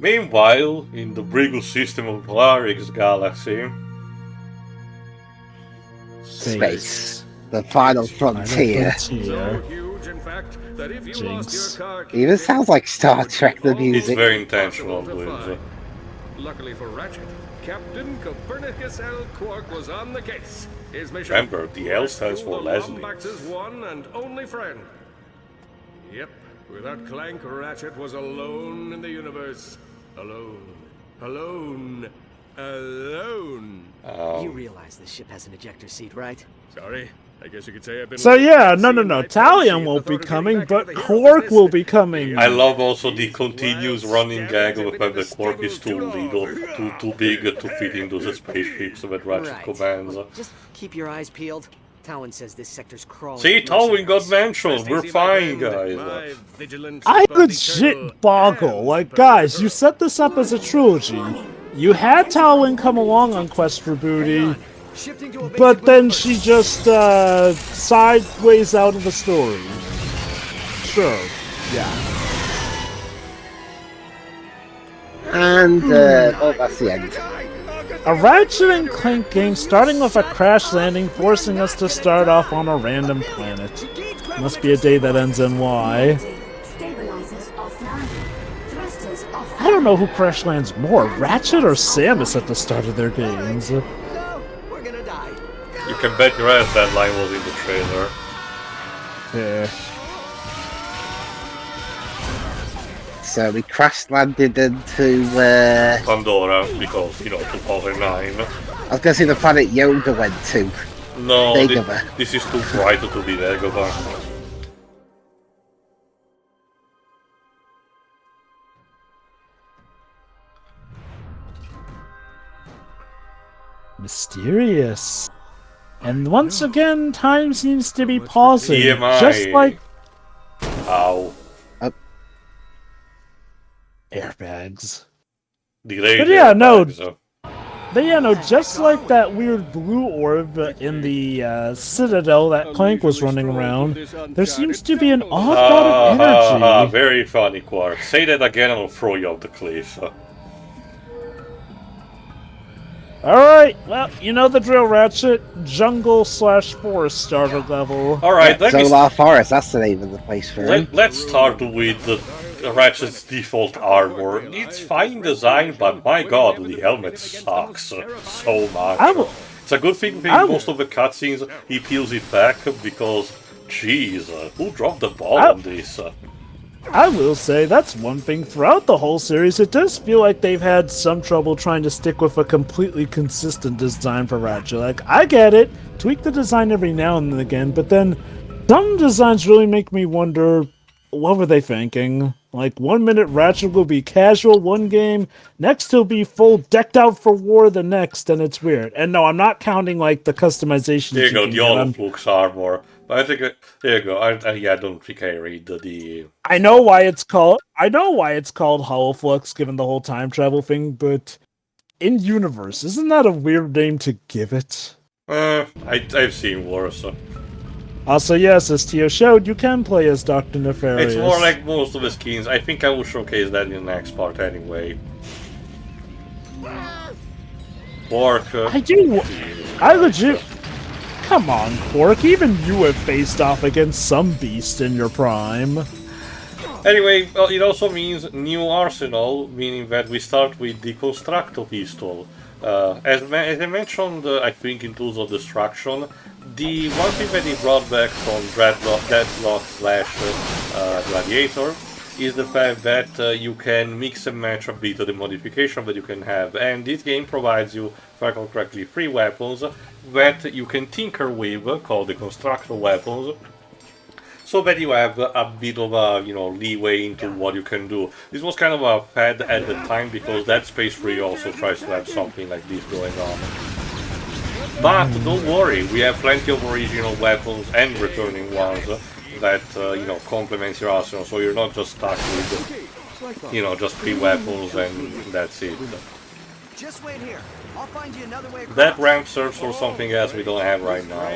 Meanwhile, in the Briggle system of Polarix Galaxy... Space. The final frontier. So huge, in fact, that if you lost your car key, Even sounds like Star Trek, the It's music. very intentional, please. Luckily for Ratchet, Captain Copernicus L. Qwark was on the case. His mission. Remember, the L stands for Leslie. Lombax's one and only friend. Yep, without Clank, Ratchet was alone in the universe. Alone. Alone. Alone. You realize this ship has an ejector seat, right? Sorry. I guess you could say I've been... So yeah, no. Talwyn won't be coming, but Qwark will be coming. I love also the continuous running gag of the fact that Qwark is too little, too big to fit into the spaceships that Ratchet commands. Just keep your eyes peeled. Talwyn says this sector's crawling. See, Talwyn got mentioned. We're fine, guys. I legit boggle. Like, guys, you set this up as a trilogy. You had Talwyn come along on Quest for Booty, but then she just sideways out of the story. Sure, yeah. And, well, that's the end. A Ratchet and Clank game starting with a crash landing, forcing us to start off on a random planet. Must be a day that ends in Y. I don't know who crash lands more, Ratchet or Samus at the start of their games. No, we're gonna die. You can bet your ass that line was in the trailer. Yeah. So we crash landed into, Pandora, because, 2009. I was gonna say the planet Yoda went to. No, Dagobah. this is too bright to be Dagobah. Mysterious. And once again, time seems to be pausing. TMI. Just like Ow. airbags. Delayed But yeah, no. airbags. But yeah, no, just like that weird blue orb in the Citadel that Clank was running around, there seems to be an odd amount of energy. Very funny, Qwark. Say that again and I'll throw you off the cliff. Alright, well, you know the drill, Ratchet. Jungle/forest starter level. Alright, Solar Forest, that's the name of the place for him. let's start with the Ratchet's default armor. It's fine design, but my god, the helmet sucks so much. It's a good thing in most of the cutscenes he peels it back, because, jeez, who dropped the ball on this? I will say, that's one thing. Throughout the whole series, it does feel like they've had some trouble trying to stick with a completely consistent design for Ratchet. Like, I get it, tweak the design every now and then again, but then some designs really make me wonder, what were they thinking? Like, 1 minute Ratchet will be casual one game, next he'll be full decked out for war the next, and it's weird. And no, I'm not counting, like, the customization. There you go, the Holoflux armor. But I think, there you go, I don't think I read the... I know why it's called Holoflux, given the whole time travel thing, but in-universe, isn't that a weird name to give it? I've seen worse. Also, yes, as Tio showed, you can play as Dr. Nefarious. It's more like most of the skins. I think I will showcase that in the next part anyway. Qwark. I legit... Come on, Qwark, even you have faced off against some beast in your prime. Anyway, well, it also means new arsenal, meaning that we start with the Constructo pistol. As I mentioned, I think in Tools of Destruction, the one thing that he brought back from Deadlock/Gladiator is the fact that you can mix and match a bit of the modification that you can have, and this game provides you, if I recall correctly, 3 weapons that you can tinker with, called the Constructor weapons, so that you have a bit of a, leeway into what you can do. This was kind of a fad at the time, because Dead Space 3 also tries to have something like this going on. But don't worry, we have plenty of original weapons and returning ones that, complements your arsenal, so you're not just stuck with, just 3 weapons and that's it. Just wait here. I'll find you another way. That ramp serves for something else we don't have right now.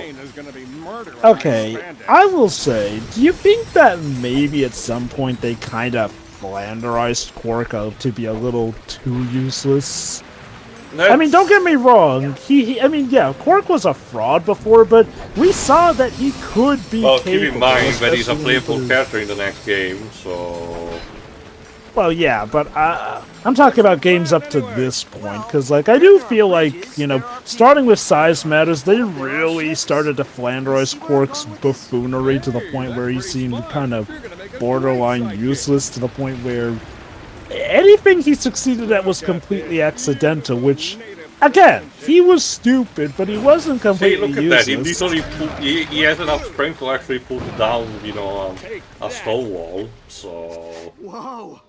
Okay, I will say, do you think that maybe at some point they kind of flanderized Qwark out to be a little too useless. I mean, don't get me wrong. I mean, yeah, Qwark was a fraud before, but we saw that he could be capable. Keep in mind that he's a playable character in the next game, so... Well, yeah, but I'm talking about games up to this point, because, like, I do feel like, you know, starting with Size Matters, they really started to flanderize Qwark's buffoonery to the point where he seemed kind of borderline useless, to the point where anything he succeeded at was completely accidental, which, again, he was stupid, but he wasn't completely useless. Hey, look at that, he has enough strength to actually put down, you know, a stone wall, so... Whoa!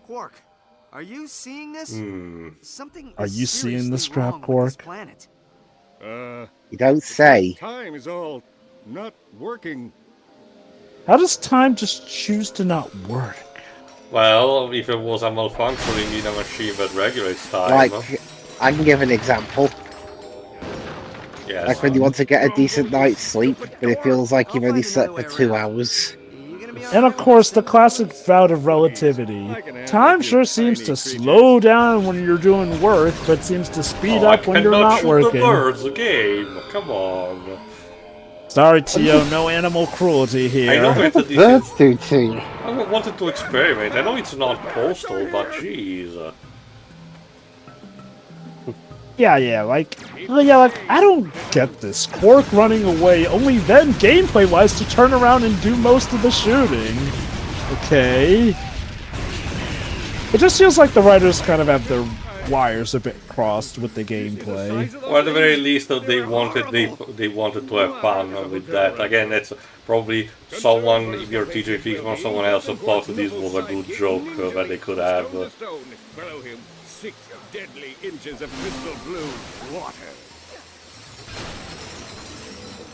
Qwark, are you seeing this? Something Are you seeing this crap, Qwark? You don't say. Time is all not working. How does time just choose to not work? Well, if it was a malfunctioning in a machine that regulates time... Like, I can give an example. Yes. Like when you want to get a decent night's sleep, but it feels like you've only slept for 2 hours. And of course, the classic bout of relativity. Time sure seems to slow down when you're doing work, but seems to speed up when you're not working. The birds, the game. Come on. Sorry, Tio, no animal cruelty here. I know it's a Birds do too. I wanted to experiment. I know it's not postal, but jeez. Yeah, like, I don't get this. Qwark running away, only then, gameplay-wise, to turn around and do most of the shooting. Okay. It just feels like the writers kind of have their wires a bit crossed with the gameplay. Well, at the very least, they wanted to have fun with that. Again, that's probably someone, if you're TJ Fix or someone else, thought this was a good joke that they could have. Below him, 6 deadly inches of crystal blue water.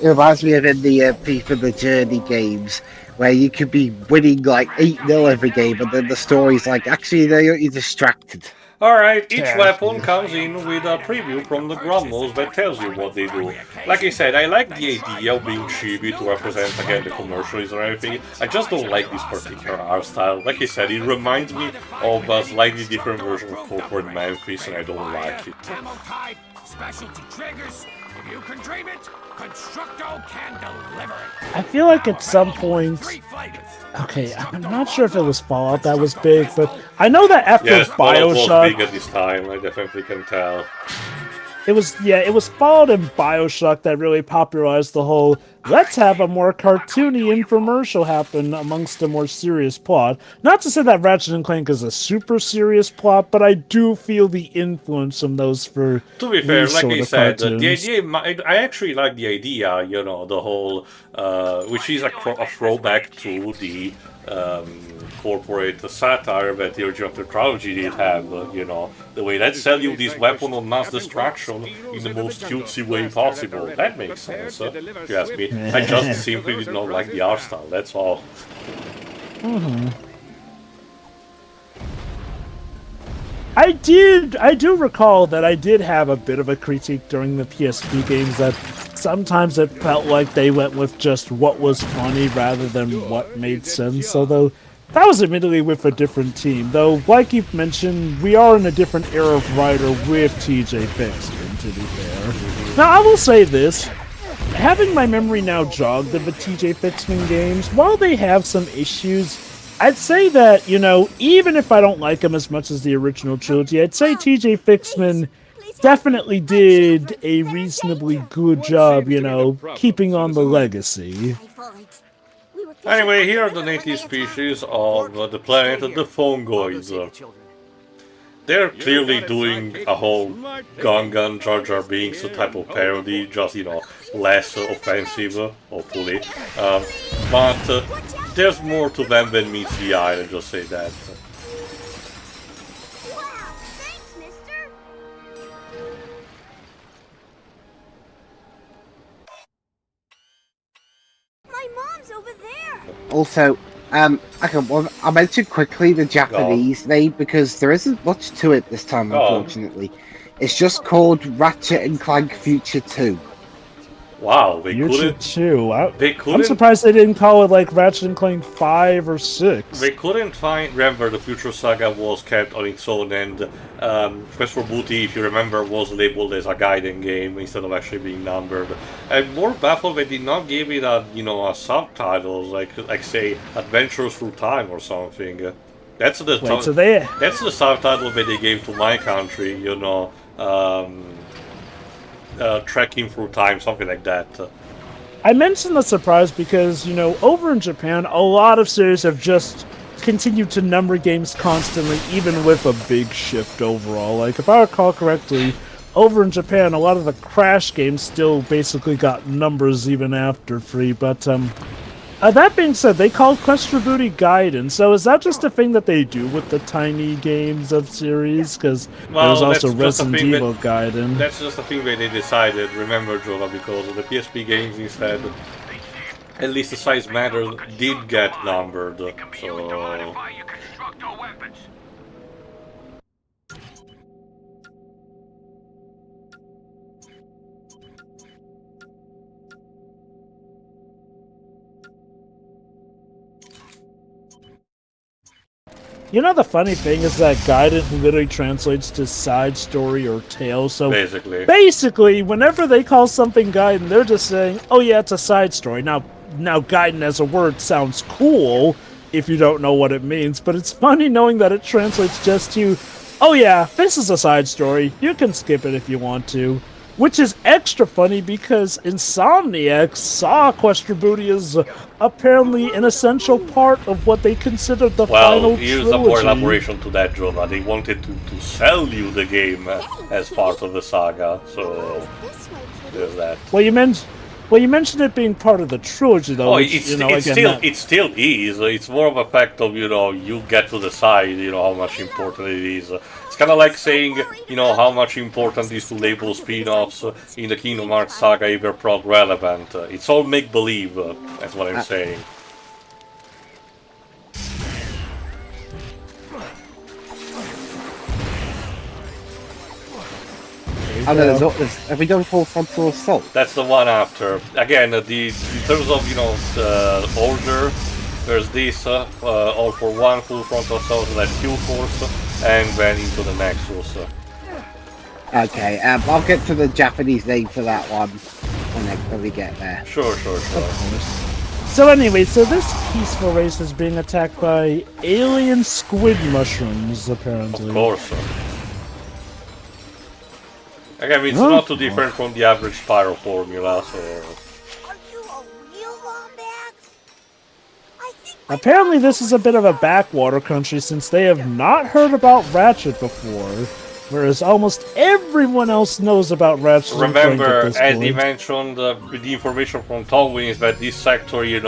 It reminds me of in the FIFA The Journey games, where you could be winning like 8-0 every game, but then the story's like, actually, you're distracted. Alright, each weapon comes in with a preview from the Grumbles that tells you what they do. Like I said, I like the idea of being chibi to represent again the commercialism and everything. I just don't like this particular art style. Like I said, it reminds me of a slightly different version of Corporate Memphis, and I don't like it. Specialty triggers. If you can dream it, Constructo can deliver it. I feel like at some point... Okay, I'm not sure if it was Fallout that was big, but I know that after Bioshock... Fallout was big BioShock... at this time, I definitely can tell. It was Fallout and BioShock that really popularized the whole, let's have a more cartoony infomercial happen amongst a more serious plot. Not to say that Ratchet & Clank is a super serious plot, but I do feel the influence from those for to be fair, like I said, cartoons. the idea, I actually like the idea, you know, the whole, which is a throwback to the corporate satire that the original trilogy did have, you know, the way let's sell you this weapon of mass destruction in the most cutesy way possible. That makes sense, if you ask me. I just simply did not like the art style, that's all. I do recall that I did have a bit of a critique during the PSP games that sometimes it felt like they went with just what was funny rather than what made sense, although that was admittedly with a different team. Though, like you've mentioned, we are in a different era of writer with TJ Fixman, to be fair. Now, I will say this. Having my memory now jogged of the TJ Fixman games, while they have some issues, I'd say that, you know, even if I don't like them as much as the original trilogy, I'd say TJ Fixman definitely did a reasonably good job, you know, keeping on the legacy. Anyway, here are the native species of the planet, the Fongoids. They're clearly doing a whole Gungan Jar Jar Binks type of parody, just, you know, less offensive, hopefully. But there's more to them than meets the eye, I'll just say that. Wow, thanks, mister. My mom's over there. Also, I mentioned quickly the Japanese name because there isn't much to it this time, unfortunately. It's just called Ratchet and Clank Future 2. Wow, they Future couldn't. 2. They I'm couldn't. surprised they didn't call it like Ratchet Clank 5 or 6. They couldn't find. Remember, the Future Saga was kept on its own, and Quest for Booty, if you remember, was labeled as a guiding game instead of actually being numbered. I'm more baffled they did not give it a a subtitles like say Adventures Through Time or something. That's the Wait, so they... that's the subtitle that they gave to my country. Trekking Through Time, something like that. I mentioned the surprise because, over in Japan, a lot of series have just continued to number games constantly, even with a big shift overall. Like, if I recall correctly, over in Japan, a lot of the Crash games still basically got numbers even after 3, but, that being said, they called Quest for Booty Gaiden, so is that just a thing that they do with the tiny games of series? Because there's also Resident Evil Gaiden. That's just a thing that they decided, remember, Jova, because of the PSP games instead, at least the size matter did get numbered, so... The funny thing is that Gaiden literally translates to side story or tale, so basically, whenever they call something Gaiden, they're just saying, oh yeah, it's a side story. Now Gaiden as a word sounds cool if you don't know what it means, but it's funny knowing that it translates just to, oh yeah, this is a side story, you can skip it if you want to. Which is extra funny because Insomniac saw Quest for Booty as apparently an essential part of what they considered the final trilogy. Well, here's a more elaboration to that, Jova. They wanted to sell you the game as part of the saga, so there's that. Well, you mentioned it being part of the trilogy, though. Oh, which, it still is. It's more of a fact of, you get to decide, how much important it is. It's kind of like saying, how much important is to label spin-offs in the Kingdom Hearts saga if they're plot relevant. It's all make-believe, that's what I'm saying. Oh no, have we done full frontal assault? That's the one after. Again, in terms of the order, there's this all for one full frontal assault, and then Q-Force, and then into the Nexus. Okay, I'll get to the Japanese name for that one when we get there. Sure. So anyway, this peaceful race is being attacked by alien squid mushrooms, apparently. Of course. Again, it's not too different from the average Spyro formula, so... Are you a real wombat? Apparently this is a bit of a backwater country since they have not heard about Ratchet before, whereas almost everyone else knows about Ratchet. Remember, as he mentioned, the information from Talwyn is that this sector, is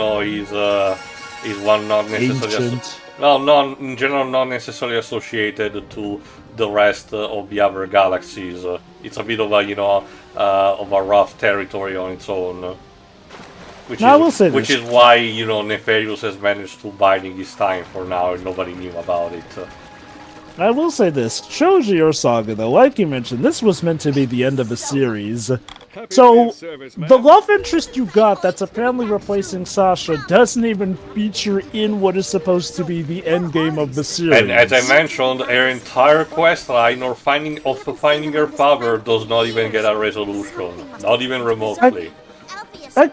one not necessarily... Well, in general, not necessarily associated to the rest of the other galaxies. It's a bit of a rough territory on its own. Which is why, Nefarious has managed to bide in his time for now and nobody knew about it. I will say this, Choji or Saga though, like you mentioned, this was meant to be the end of a series. So, the love interest you got that's apparently replacing Sasha doesn't even feature in what is supposed to be the endgame of the series. And as I mentioned, her entire quest line of finding her father does not even get a resolution. Not even remotely.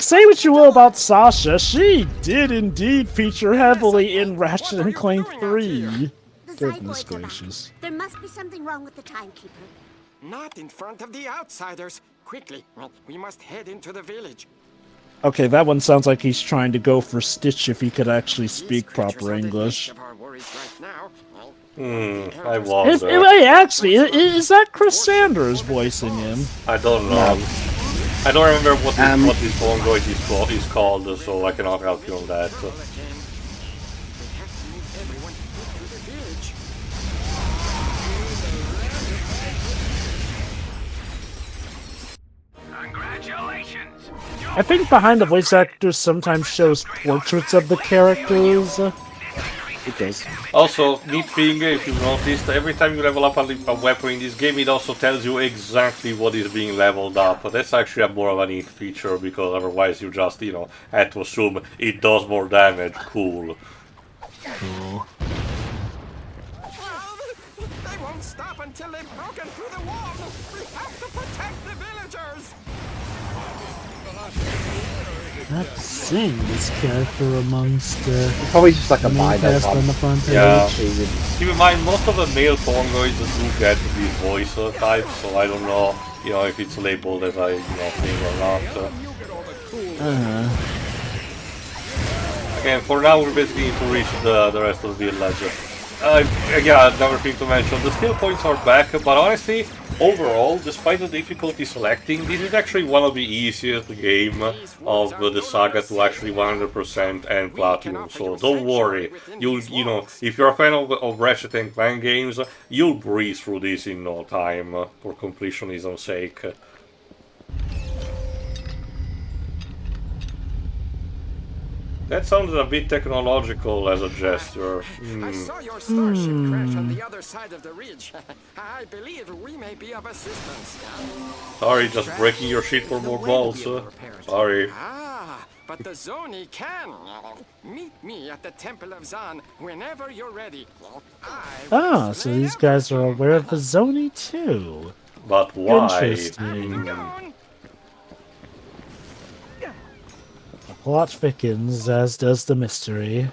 Say what you will about Sasha, she did indeed feature heavily in Ratchet & Clank 3. Goodness gracious. There must be something wrong with the timekeeper. Not in front of the outsiders. Quickly, we must head into the village. Okay, that one sounds like he's trying to go for Stitch if he could actually speak proper English. I wonder. Wait, actually, is that Chris Sanders voicing him? I don't know. I don't remember what this Fongoid is called, so I cannot help you on that. I think behind the voice actors sometimes shows portraits of the characters. It is. Also, neat thing, if you've noticed, every time you level up a weapon in this game, it also tells you exactly what is being leveled up. That's actually a more of a neat feature, because otherwise you just, had to assume it does more damage. Cool. Cool. They won't stop until they've broken through the wall. We have to protect the villagers. Not seeing this character amongst Probably just like a the main minor cast on the front page. Yeah. Keep in mind, most of the male Fongoids do get these voice types, so I don't know, if it's labeled as a, thing or not. Again, for now we basically need to reach the rest of the village. Yeah, another thing to mention, the skill points are back, but honestly, overall, despite the difficulty selecting, this is actually one of the easiest game of the saga to actually 100% and platinum, so don't worry. If you're a fan of Ratchet and Clank games, you'll breeze through this in no time, for completionism's sake. That sounded a bit technological as a gesture. I saw your starship crash on the other side of the ridge. I believe we may be of assistance. Sorry, just breaking your shit for more balls. Sorry. Ah, but the Zoni can. Meet me at the Temple of Zan whenever you're ready. Ah, so these guys are aware of the Zoni too. But why? Interesting. The plot thickens, as does the mystery.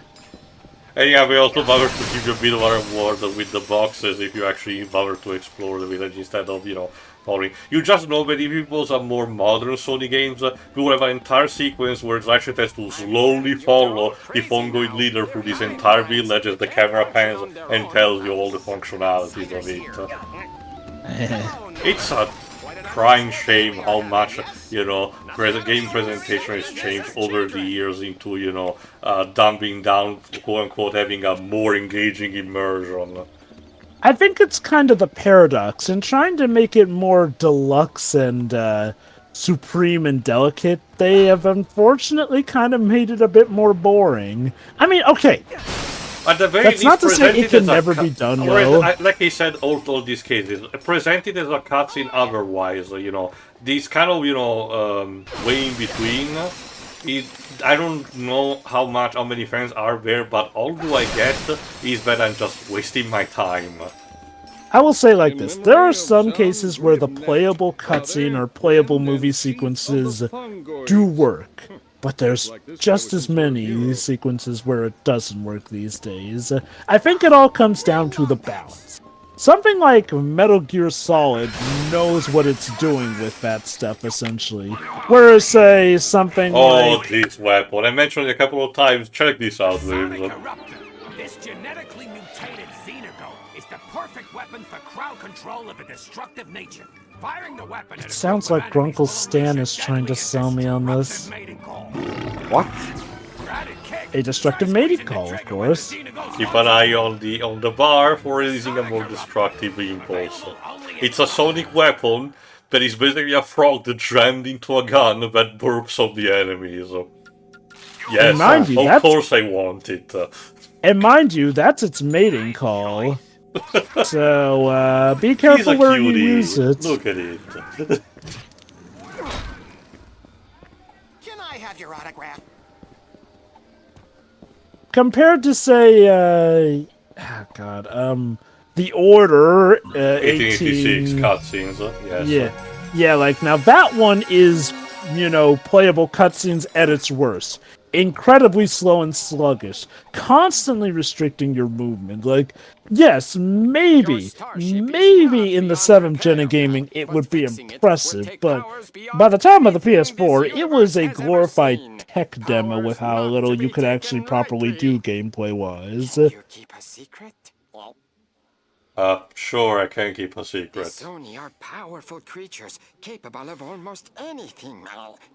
And yeah, we also bother to give you a bit of a reward with the boxes if you actually bother to explore the village instead of, following. You just know that if it was a more modern Sony games, we would have an entire sequence where Ratchet has to slowly follow the Fongoid leader through this entire village as the camera pans and tells you all the functionalities of it. It's a crying shame how much, game presentation has changed over the years into, dumbing down, quote-unquote, having a more engaging immersion. I think it's kind of the paradox. In trying to make it more deluxe and supreme and delicate, they have unfortunately kind of made it a bit more boring. I mean, okay. At the very That's least, not to say it can never be done, though. Like I said, all these cases, presented as a cutscene otherwise, these kind of, way in between, I don't know how many fans are there, but all I get is that I'm just wasting my time. I will say like this, there are some cases where the playable cutscene or playable movie sequences do work. But there's just as many sequences where it doesn't work these days. I think it all comes down to the balance. Something like Metal Gear Solid knows what it's doing with that stuff, essentially. Whereas, say, something like... Oh, this weapon. I mentioned it a couple of times. Check this out, Williams. This genetically mutated Xenogo is the perfect weapon for crowd control of a destructive nature. Firing the weapon It sounds like Grunkle Stan is trying to sell me on this. What? A destructive mating call, of course. Keep an eye on the bar for releasing a more destructive impulse. It's a sonic weapon that is basically a frog that jammed into a gun that burps on the enemies. Yes, of course I want it. And mind you, that's its mating call. So, be careful where you use it. Look at it. Can I have your autograph? Compared to, say, The Order, 1886 cutscenes, yes. Yeah, like, now that one is, playable cutscenes at its worst. Incredibly slow and sluggish, constantly restricting your movement. Like, yes, maybe in the 7th gen of gaming it would be impressive, but by the time of the PS4, it was a glorified tech demo with how little you could actually properly do gameplay-wise. You keep a secret? Sure, I can keep a secret. The Zoni are powerful creatures, capable of almost anything,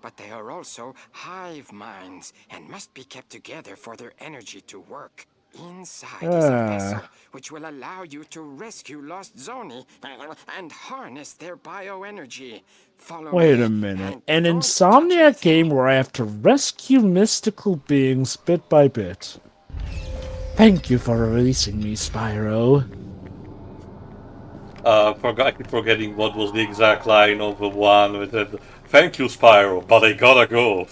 but they are also hive minds and must be kept together for their energy to work. Inside is a vessel which will allow you to rescue lost Zoni and harness their bioenergy. Wait a minute, an Insomniac game where I have to rescue mystical beings bit by bit. Thank you for releasing me, Spyro. I keep forgetting what was the exact line of the one that said, "Thank you, Spyro, but I gotta go."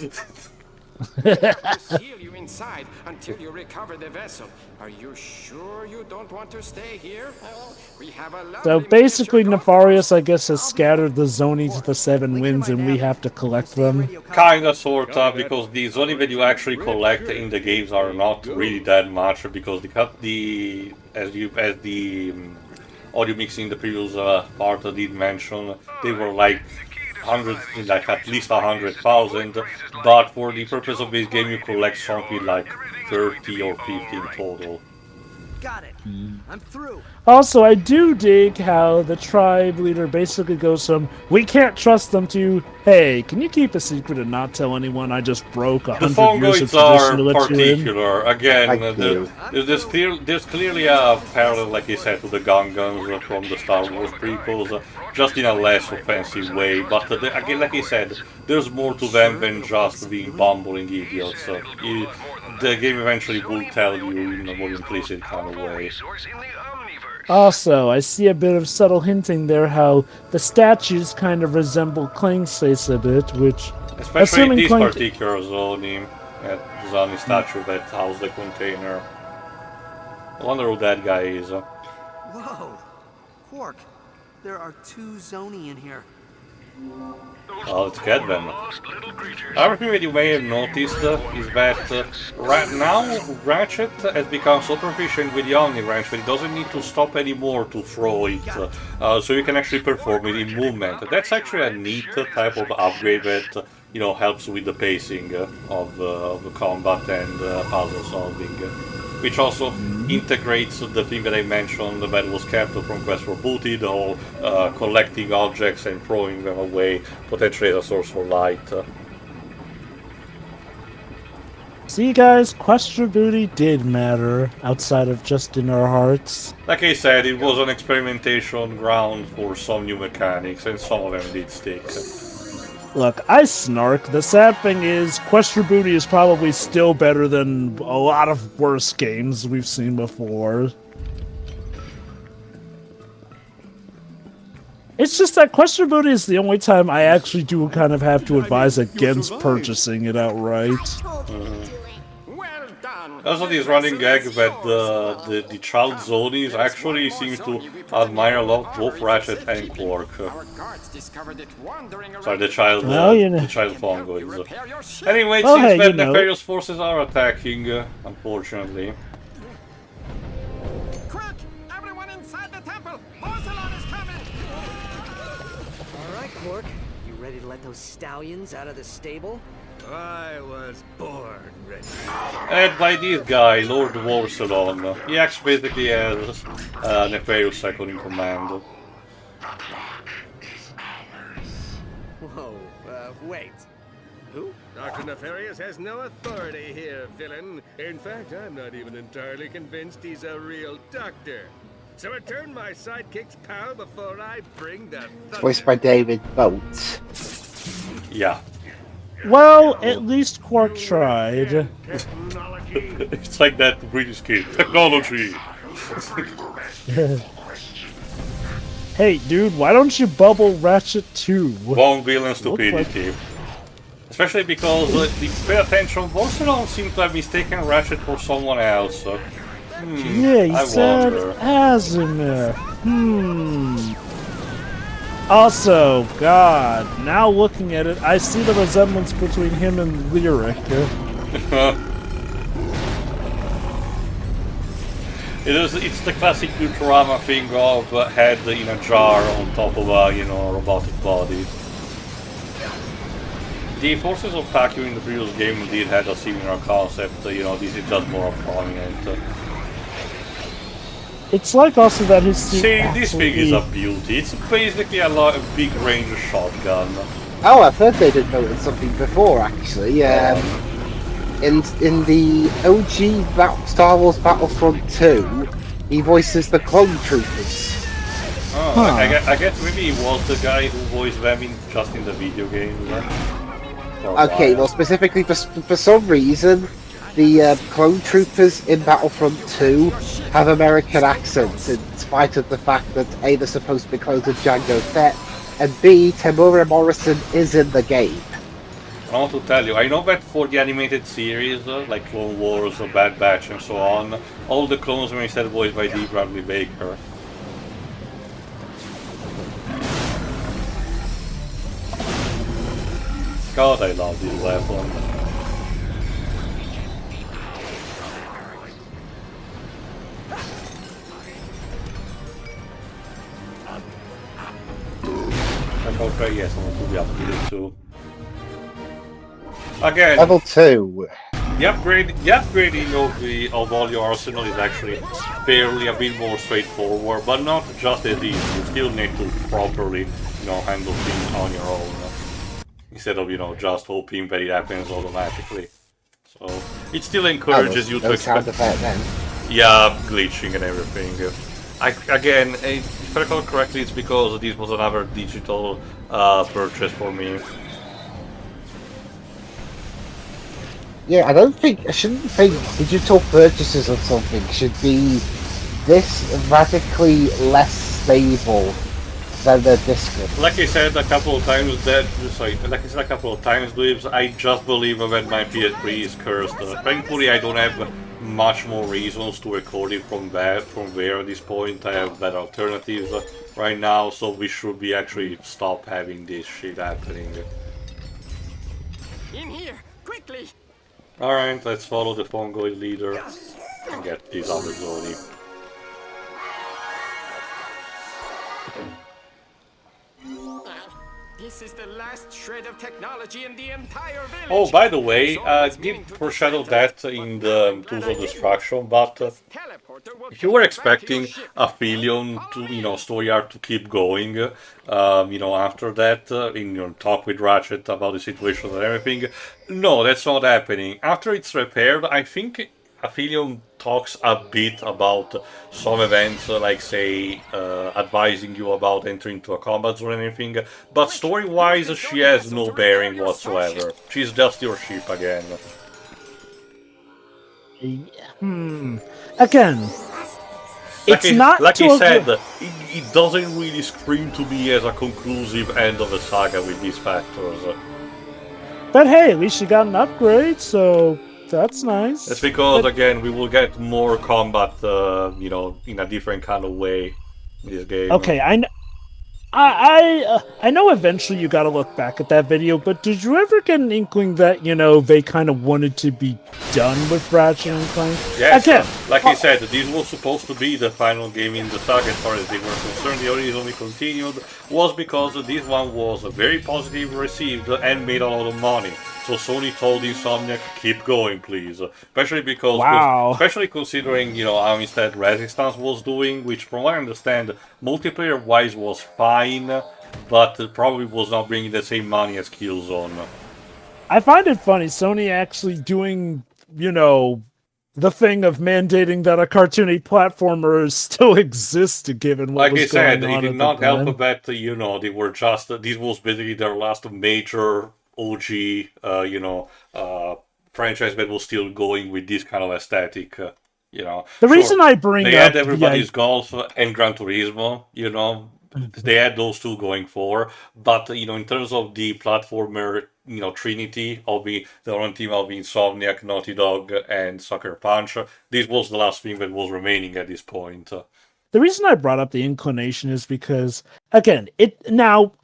Seal you inside until you recover the vessel. Are you sure you don't want to stay here? Well, we have a So lovely basically, miniature golf Nefarious, course. I guess, has scattered the Zoni to the 7 winds, and we have to collect them. Kinda, sorta, because the zoning that you actually collect in the games are not really that much, because as the audio mixing in the previous part did mention, they were like hundreds, like at least 100,000, but for the purpose of this game you collect something like 30 or 50 in total. Got it. I'm through. Also, I do dig how the tribe leader basically goes from, we can't trust them, to, hey, can you keep a secret and not tell anyone I just broke The 100 years of Fongoids are tradition to let you in? particular. Again, there's clearly a parallel, like I said, to the Gungans from the Star Wars prequels, just in a less offensive way. But again, like I said, there's more to them than just being bumbling idiots. The game eventually will tell you in a more implicit kind of way. Also, I see a bit of subtle hinting there how the statues kind of resemble Clank's face a bit, which... Especially this Clank... particular Zoni statue that housed the container. I wonder who that guy is. Whoa. Qwark, there are 2 Zoni in here. Oh, let's get them. Another thing that you may have noticed is that right now Ratchet has become so proficient with the Omni Wrench that he doesn't need to stop anymore to throw it, so you can actually perform it in movement. That's actually a neat type of upgrade that helps with the pacing of the combat and puzzle solving, which also integrates the thing that I mentioned that was kept from Quest for Booty, the whole collecting objects and throwing them away, potentially as a source for light. See, guys, Quest for Booty did matter, outside of just in our hearts. Like I said, it was an experimentation ground for some new mechanics, and some of them did stick. Look, I snark. The sad thing is, Quest for Booty is probably still better than a lot of worse games we've seen before. It's just that Quest for Booty is the only time I actually do kind of have to advise against purchasing it outright. Also, this running gag that the child Zonies actually seem to admire a lot both Ratchet and Qwark. Sorry, the child Fongoids. Anyway, it seems that nefarious forces are attacking, unfortunately. Quick! Everyone inside the temple! Porcelain is coming! Alright, Qwark. You ready to let those stallions out of the stable? I was born ready. And by this guy, Lord Warsalon. He acts basically as Nefarious second in command. Whoa, wait. Who? Dr. Nefarious has no authority here, villain. In fact, I'm not even entirely convinced he's a real doctor. So return my sidekick's pal before I bring the thunder. Voiced by David Boats. Yeah. Well, at least Qwark tried. It's like that British kid. Technology! Hey, dude, why don't you bubble Ratchet too? Wrong villain stupidity. Especially because, if you pay attention, Warsalon seems to have mistaken Ratchet for someone else. Yeah, he said Asimov. Also, God, now looking at it, I see the resemblance between him and Lyric. It's the classic Futurama thing of head in a jar on top of a, robotic body. The forces of Takio in the previous game did have a similar concept, this is just more prominent. It's like also that his suit this thing is a beauty. It's basically a big range shotgun. Oh, I've heard they did notice something before, actually. In the OG Star Wars Battlefront 2, he voices the clone troopers. Oh, I guess maybe he was the guy who voiced them just in the video game. Okay, well, specifically for some reason, the clone troopers in Battlefront 2 have American accents, in spite of the fact that A, they're supposed to be clones of Jango Fett, and B, Temuera Morrison is in the game. I want to tell you, I know that for the animated series, like Clone Wars or Bad Batch and so on, all the clones were instead voiced by D. Bradley Baker. God, I love this weapon. Okay, yes, I want to be upgraded too. Again, Level 2. The upgrading of all your arsenal is actually fairly a bit more straightforward, but not just as easy. You still need to properly, handle things on your own, instead of, just hoping that it happens automatically. So it still encourages you to sound effect then. Yeah, glitching and everything. Again, if I recall correctly, it's because this was another digital purchase for me. Yeah, I shouldn't think digital purchases of something should be this radically less stable than the disc. Like I said a couple of times, Dweebs, I just believe that my PS3 is cursed. Thankfully, I don't have much more reasons to record it from there at this point. I have better alternatives right now, so we should be actually stop having this shit happening. In here, quickly! Alright, let's follow the Fongoid leader and get this other Zoni. This is the last shred of technology in the entire village. Oh, by the way, did foreshadow that in the Tools of Destruction, but if you were expecting Aphelion to, story arc to keep going, after that, in your talk with Ratchet about the situation and everything, no, that's not happening. After it's repaired, I think Aphelion talks a bit about some events, like say, advising you about entering into a combat zone and anything, but story-wise she has no bearing whatsoever. She's just your ship again. Again, it doesn't really scream to me as a conclusive end of a saga with these factors. But hey, at least you got an upgrade, so that's nice. It's because, again, we will get more combat, in a different kind of way in this game. Okay, I know eventually you gotta look back at that video, but did you ever get an inkling that, they kind of wanted to be done with Ratchet and Clank? Yes, again, like I said, this was supposed to be the final game in the saga as far as they were concerned. The only reason we continued was because this one was very positively received and made a lot of money. So Sony told Insomniac, keep going, please. Especially because, especially considering, how instead Resistance was doing, which from what I understand, multiplayer-wise was fine, but probably was not bringing the same money as Killzone. I find it funny, Sony actually doing, the thing of mandating that a cartoony platformer still exists, given what was going on. Like I said, it did not help that, they were just, this was basically their last major OG, franchise that was still going with this kind of aesthetic, The reason I bring they had Everybody's Golf and Gran Turismo, they had those two going for, but, in terms of the platformer, Trinity of the own team of Insomniac, Naughty Dog, and Sucker Punch, this was the last thing that was remaining at this point. The reason I brought up the inclination is because, again,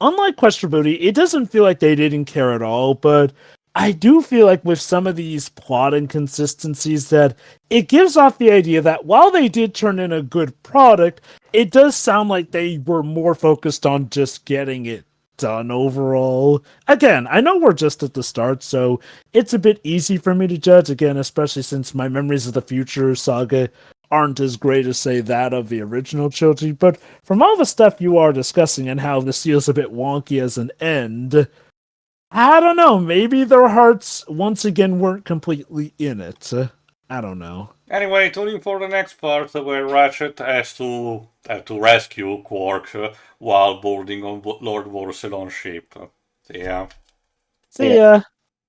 unlike Quest for Booty, it doesn't feel like they didn't care at all, but I do feel like with some of these plot inconsistencies that it gives off the idea that while they did turn in a good product, it does sound like they were more focused on just getting it done overall. Again, I know we're just at the start, so it's a bit easy for me to judge, again, especially since my memories of the Future saga aren't as great as, say, that of the original trilogy, but from all the stuff you are discussing and how this feels a bit wonky as an end, I don't know, maybe their hearts once again weren't completely in it. I don't know. Anyway, tune in for the next part where Ratchet has to rescue Qwark while boarding on Lord Vorselon's ship. See ya. See ya.